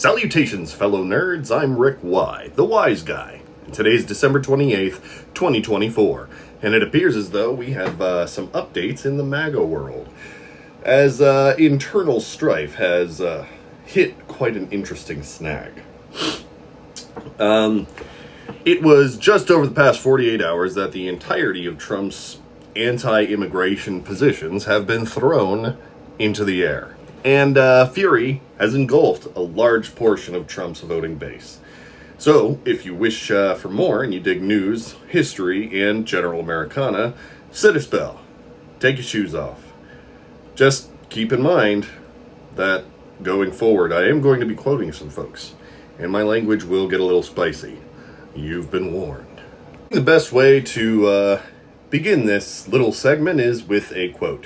Salutations, fellow nerds. I'm Rick Y, the Wise Guy. And today's December 28th, 2024. And it appears as though we have some updates in the MAGA world, as internal strife has hit quite an interesting snag. It was just over the past 48 hours that the entirety of Trump's anti-immigration positions have been thrown into the air. And fury has engulfed a large portion of Trump's voting base. So, if you wish for more and you dig news, history, and general Americana, sit a spell. Take your shoes off. Just keep in mind that going forward, I am going to be quoting some folks, and my language will get a little spicy. You've been warned. The best way to begin this little segment is with a quote.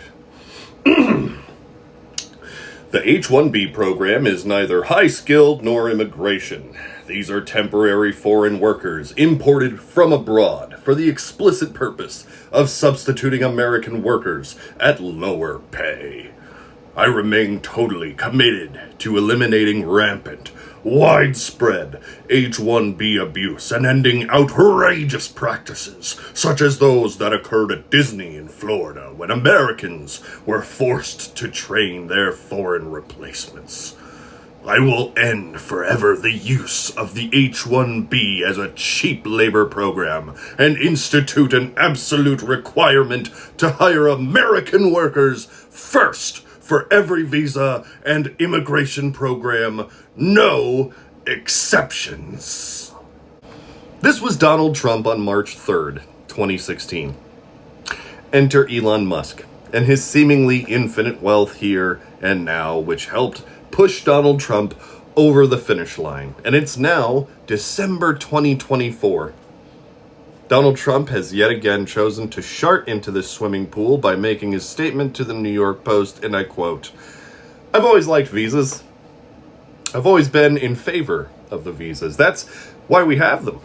The H-1B program is neither high-skilled nor immigration. These are temporary foreign workers imported from abroad for the explicit purpose of substituting American workers at lower pay. I remain totally committed to eliminating rampant, widespread H-1B abuse and ending outrageous practices such as those that occurred at Disney in Florida when Americans were forced to train their foreign replacements. I will end forever the use of the H-1B as a cheap labor program and institute an absolute requirement to hire American workers first for every visa and immigration program, no exceptions. This was Donald Trump on March 3rd, 2016. Enter Elon Musk and his seemingly infinite wealth here and now, which helped push Donald Trump over the finish line. And it's now December 2024. Donald Trump has yet again chosen to shart into this swimming pool by making his statement to the New York Post, and I quote, "I've always liked visas. I've always been in favor of the visas. That's why we have them.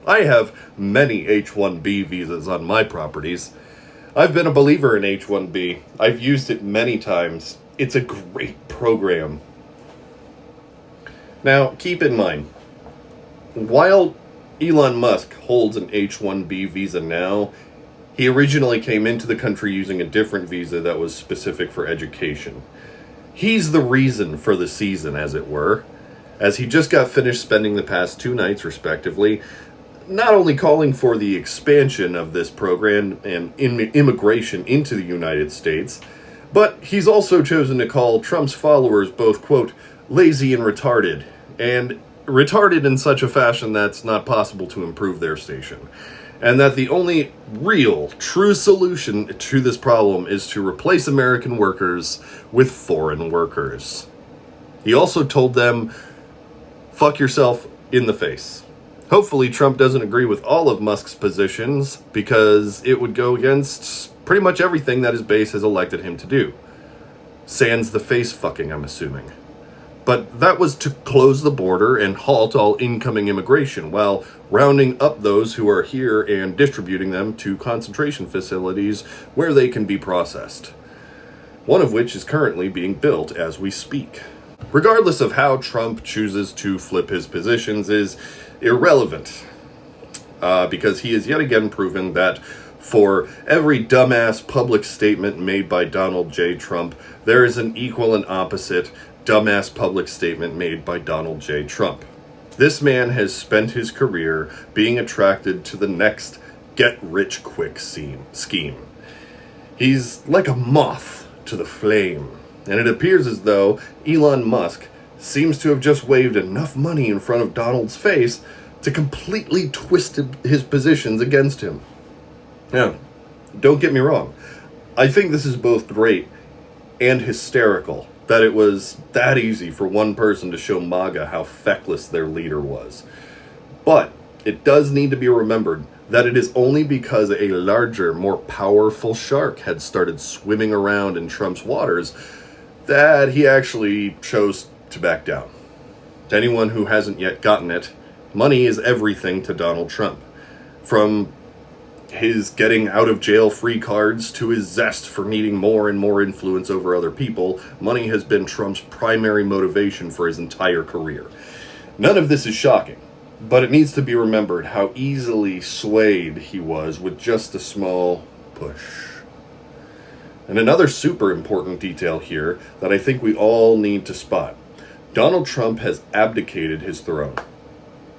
I have many H-1B visas on my properties. I've been a believer in H-1B. I've used it many times. It's a great program." Now, keep in mind, while Elon Musk holds an H-1B visa now, he originally came into the country using a different visa that was specific for education. He's the reason for the season, as it were, as he just got finished spending the past 2 nights, respectively, not only calling for the expansion of this program and immigration into the United States, but he's also chosen to call Trump's followers both, quote, lazy and retarded in such a fashion that's not possible to improve their station. And that the only real, true solution to this problem is to replace American workers with foreign workers. He also told them, fuck yourself in the face. Hopefully Trump doesn't agree with all of Musk's positions, because it would go against pretty much everything that his base has elected him to do. Sans the face fucking, I'm assuming. But that was to close the border and halt all incoming immigration, while rounding up those who are here and distributing them to concentration facilities where they can be processed. One of which is currently being built as we speak. Regardless of how Trump chooses to flip his positions is irrelevant, because he has yet again proven that for every dumbass public statement made by Donald J. Trump, there is an equal and opposite dumbass public statement made by Donald J. Trump. This man has spent his career being attracted to the next get-rich-quick scheme. He's like a moth to the flame, and it appears as though Elon Musk seems to have just waved enough money in front of Donald's face to completely twist his positions against him. Now, don't get me wrong. I think this is both great and hysterical, that it was that easy for one person to show MAGA how feckless their leader was. But it does need to be remembered that it is only because a larger, more powerful shark had started swimming around in Trump's waters that he actually chose to back down. To anyone who hasn't yet gotten it, money is everything to Donald Trump. From his getting out of jail free cards to his zest for needing more and more influence over other people, money has been Trump's primary motivation for his entire career. None of this is shocking, but it needs to be remembered how easily swayed he was with just a small push. And another super important detail here that I think we all need to spot. Donald Trump has abdicated his throne.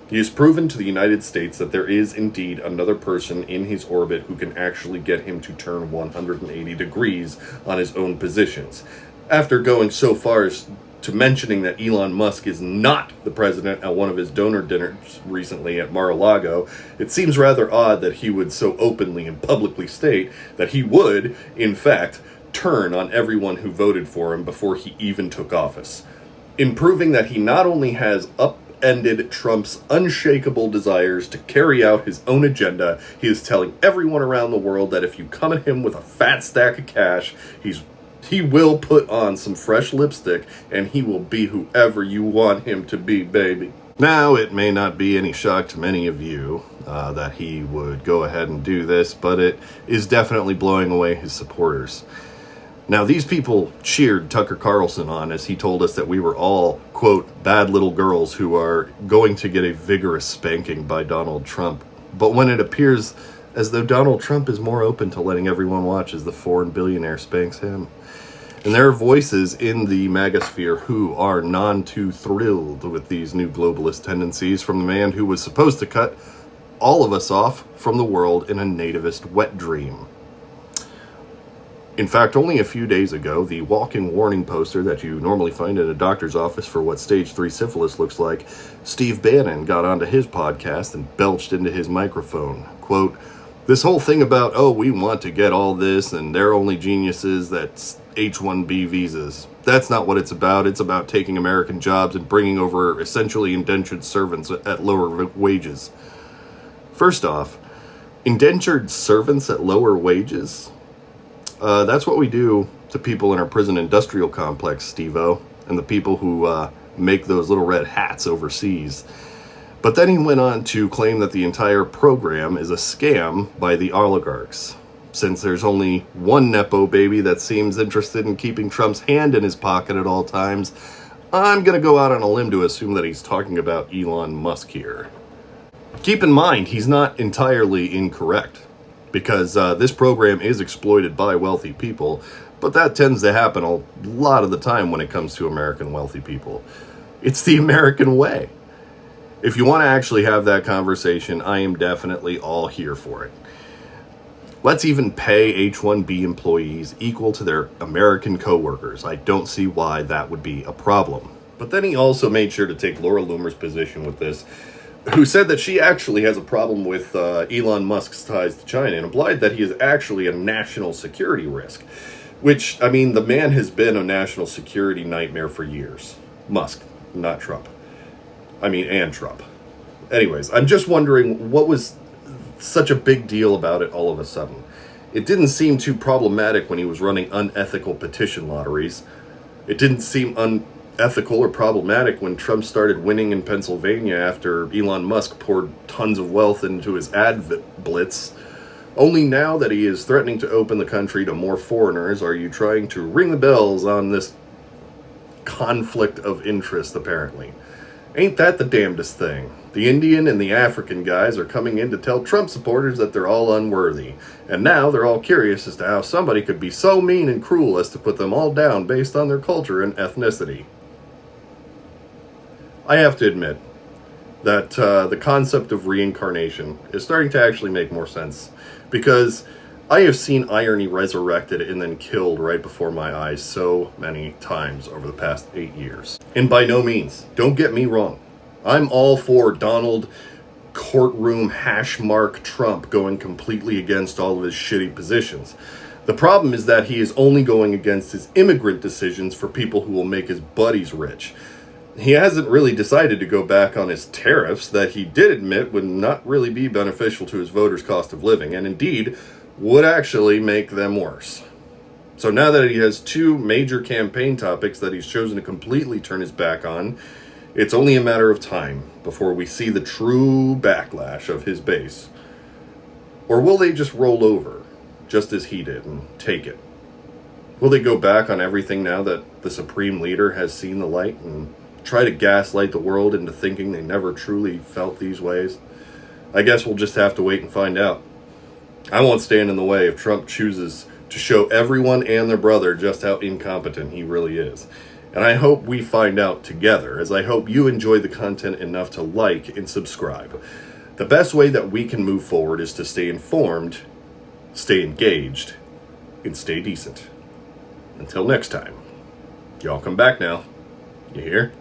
He has proven to the United States that there is indeed another person in his orbit who can actually get him to turn 180 degrees on his own positions. After going so far as to mentioning that Elon Musk is not the president at one of his donor dinners recently at Mar-a-Lago, it seems rather odd that he would so openly and publicly state that he would, in fact, turn on everyone who voted for him before he even took office. In proving that he not only has upended Trump's unshakable desires to carry out his own agenda, he is telling everyone around the world that if you come at him with a fat stack of cash, he will put on some fresh lipstick and he will be whoever you want him to be, baby. Now, it may not be any shock to many of you that he would go ahead and do this, but it is definitely blowing away his supporters. Now, these people cheered Tucker Carlson on as he told us that we were all, quote, bad little girls who are going to get a vigorous spanking by Donald Trump. But when it appears as though Donald Trump is more open to letting everyone watch as the foreign billionaire spanks him. And there are voices in the MAGA sphere who are none too thrilled with these new globalist tendencies from the man who was supposed to cut all of us off from the world in a nativist wet dream. In fact, only a few days ago, the walking warning poster that you normally find in a doctor's office for what stage 3 syphilis looks like, Steve Bannon got onto his podcast and belched into his microphone. Quote, "This whole thing about, oh, we want to get all this and they're only geniuses, that's H-1B visas. That's not what it's about. It's about taking American jobs and bringing over essentially indentured servants at lower wages." First off, indentured servants at lower wages? That's what we do to people in our prison industrial complex, Steve-O, and the people who make those little red hats overseas. But then he went on to claim that the entire program is a scam by the oligarchs. Since there's only one Nepo baby that seems interested in keeping Trump's hand in his pocket at all times, I'm going to go out on a limb to assume that he's talking about Elon Musk here. Keep in mind, he's not entirely incorrect, because this program is exploited by wealthy people, but that tends to happen a lot of the time when it comes to American wealthy people. It's the American way. If you want to actually have that conversation, I am definitely all here for it. Let's even pay H-1B employees equal to their American coworkers. I don't see why that would be a problem. But then he also made sure to take Laura Loomer's position with this, who said that she actually has a problem with Elon Musk's ties to China and implied that he is actually a national security risk. Which, I mean, the man has been a national security nightmare for years. Musk, not Trump. And Trump. Anyways, I'm just wondering what was such a big deal about it all of a sudden. It didn't seem too problematic when he was running unethical petition lotteries. It didn't seem unethical or problematic when Trump started winning in Pennsylvania after Elon Musk poured tons of wealth into his ad blitz. Only now that he is threatening to open the country to more foreigners are you trying to ring the bells on this conflict of interest, apparently. Ain't that the damnedest thing? The Indian and the African guys are coming in to tell Trump supporters that they're all unworthy. And now they're all curious as to how somebody could be so mean and cruel as to put them all down based on their culture and ethnicity. I have to admit that the concept of reincarnation is starting to actually make more sense. Because I have seen irony resurrected and then killed right before my eyes so many times over the past 8 years. And by no means, don't get me wrong, I'm all for Donald courtroom hashmark Trump going completely against all of his shitty positions. The problem is that he is only going against his immigrant decisions for people who will make his buddies rich. He hasn't really decided to go back on his tariffs that he did admit would not really be beneficial to his voters' cost of living, and indeed would actually make them worse. So now that he has two major campaign topics that he's chosen to completely turn his back on, it's only a matter of time before we see the true backlash of his base. Or will they just roll over, just as he did, and take it? Will they go back on everything now that the Supreme Leader has seen the light and try to gaslight the world into thinking they never truly felt these ways? I guess we'll just have to wait and find out. I won't stand in the way if Trump chooses to show everyone and their brother just how incompetent he really is. And I hope we find out together, as I hope you enjoy the content enough to like and subscribe. The best way that we can move forward is to stay informed, stay engaged, and stay decent. Until next time. Y'all come back now. You hear?